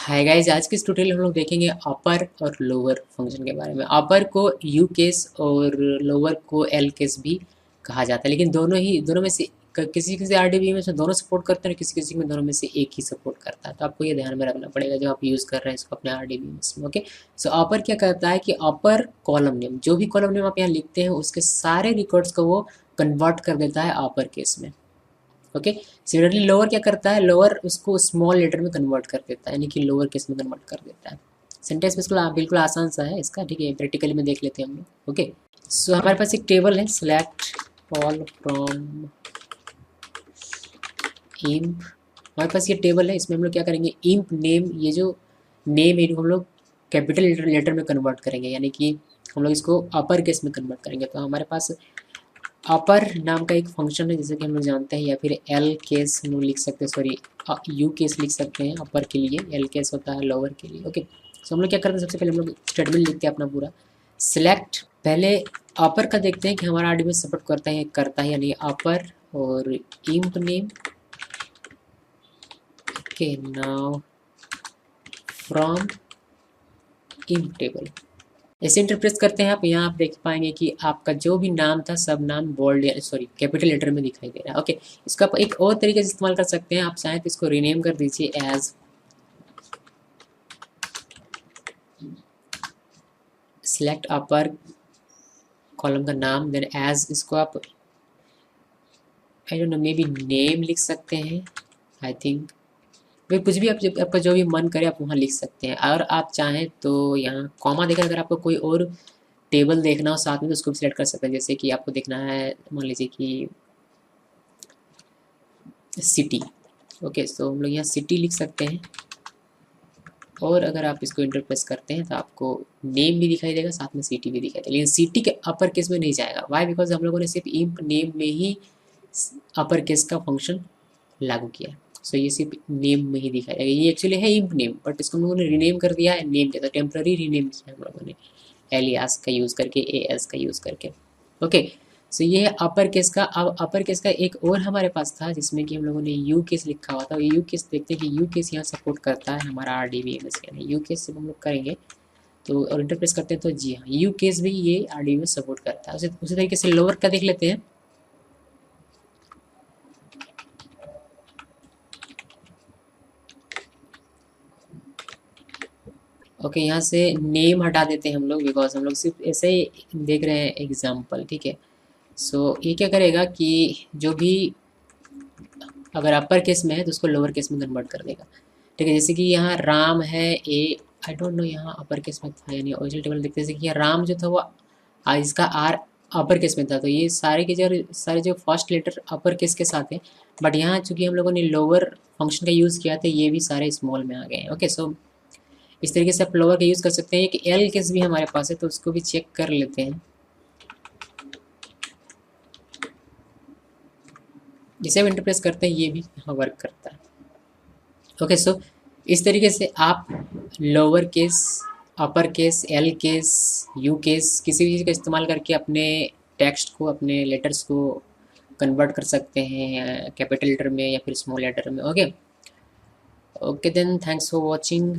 Hi guys, आज के इस ट्यूटोरियल में हम लोग देखेंगे अपर और लोअर फंक्शन के बारे में। अपर को यू केस और लोअर को एल केस भी कहा जाता है, लेकिन दोनों में से किसी किसी आरडीबी में से दोनों सपोर्ट करते हैं, किसी किसी में दोनों में से एक ही सपोर्ट करता है। तो आपको ये ध्यान में रखना पड़ेगा जब आप यूज़ कर रहे हैं इसको अपने आरडीबी में। ओके, सो अपर क्या करता है कि अपर कॉलम नेम, जो भी कॉलम नेम आप यहाँ लिखते हैं उसके सारे रिकॉर्ड्स को वो कन्वर्ट कर देता है अपर केस में। ओके, सिमिलरली लोअर क्या करता है, लोअर उसको स्मॉल लेटर में कन्वर्ट कर देता है, यानी कि लोअर केस में कन्वर्ट कर देता है। सेंटेंस बिल्कुल आसान सा है इसका, ठीक है। प्रैक्टिकली में देख लेते हैं हम लोग। ओके, सो हमारे पास एक टेबल है, सेलेक्ट ऑल फ्रॉम इंप। हमारे पास ये टेबल है, इसमें हम लोग क्या करेंगे, इंप नेम, ये जो नेम है हम लोग कैपिटल लेटर में कन्वर्ट करेंगे, यानी कि हम लोग इसको अपर केस में कन्वर्ट करेंगे। तो हमारे पास अपर नाम का एक फंक्शन है, जैसे कि हम लोग जानते हैं, या फिर एल केस हम लोग लिख सकते हैं, सॉरी यू केस लिख सकते हैं अपर के लिए, एल केस होता है लोअर के लिए। ओके, सो हम लोग क्या करते हैं, सबसे पहले हम लोग स्टेटमेंट लिखते हैं अपना पूरा। सिलेक्ट, पहले अपर का देखते हैं कि हमारा आरडीबी सपोर्ट करता है या नहीं, अपर और इंप नेम। ओके, नाउ फ्रॉम इंप टेबल, ऐसे इंटरप्रेट करते हैं आप। यहाँ आप देख पाएंगे कि आपका जो भी नाम था सब नाम बोल्ड या सॉरी कैपिटल लेटर में दिखाई दे रहा है। ओके, इसका आप एक और तरीके से इस्तेमाल कर सकते हैं, आप चाहें तो इसको रीनेम कर दीजिए एज सिलेक्ट अपर, कॉलम का नाम, देन एज इसको आप I don't know may be name लिख सकते हैं, आई थिंक वे कुछ भी आप आपका जो भी मन करे आप वहाँ लिख सकते हैं। और आप चाहें तो यहाँ कॉमा देकर अगर आपको कोई और टेबल देखना हो साथ में तो उसको भी सिलेक्ट कर सकते हैं। जैसे कि आपको देखना है, मान लीजिए कि सिटी। ओके, सो हम लोग यहाँ सिटी लिख सकते हैं, और अगर आप इसको इंटरप्रेस करते हैं तो आपको नेम भी दिखाई देगा, साथ में सिटी भी दिखाई देगा, लेकिन सिटी के अपर केस में नहीं जाएगा। वाई? बिकॉज हम लोगों ने सिर्फ इंप नेम में ही अपर केस का फंक्शन लागू किया। सो ये सिर्फ नेम में ही दिखाई देगा। ये एक्चुअली है इंप नेम, बट इसको हम लोगों ने रीनेम कर दिया है, नेम जैसा टेम्पररी रीनेम किया हम लोगों ने, एलियास का यूज़ करके, ए एस का यूज़ करके। ओके, सो ये है अपर केस का। अब अपर केस का एक और हमारे पास था जिसमें कि हम लोगों ने यू केस लिखा हुआ था। यू केस देखते हैं कि यू केस यहाँ सपोर्ट करता है हमारा R D B M S, यानी यू केस से हम लोग करेंगे तो और इंटरप्रेस करते हैं तो जी हाँ, यू केस भी ये आर डी बी में सपोर्ट करता है। उसी तरीके से लोअर का देख लेते हैं। ओके, यहाँ से नेम हटा देते हैं हम लोग, बिकॉज हम लोग सिर्फ ऐसे ही देख रहे हैं एग्जाम्पल, ठीक है। सो ये क्या करेगा कि जो भी अगर अपर केस में है तो उसको लोअर केस में कन्वर्ट कर देगा, ठीक है। जैसे कि यहाँ राम है, ए आई डोंट नो यहाँ अपर केस में था यानी ओरिजिनल टेबल देखते हैं, जैसे कि यहाँ राम जो था वो इसका आर अपर केस में था, तो ये सारे जो फर्स्ट लेटर अपर केस के साथ हैं। बट यहाँ चूंकि हम लोगों ने लोअर फंक्शन का यूज़ किया था, ये भी सारे स्मॉल में आ गए हैं। ओके, सो इस तरीके से आप लोअर का यूज़ कर सकते हैं। एक एल केस भी हमारे पास है तो उसको भी चेक कर लेते हैं। जिसे हम इंटरप्रेस करते हैं ये भी यहाँ वर्क करता है। ओके, सो इस तरीके से आप lower case, upper case, L case, you case किसी भी चीज़ का इस्तेमाल करके अपने टेक्स्ट को, अपने लेटर्स को कन्वर्ट कर सकते हैं कैपिटल लेटर में या फिर स्मॉल लेटर में। Okay okay, then thanks for watching.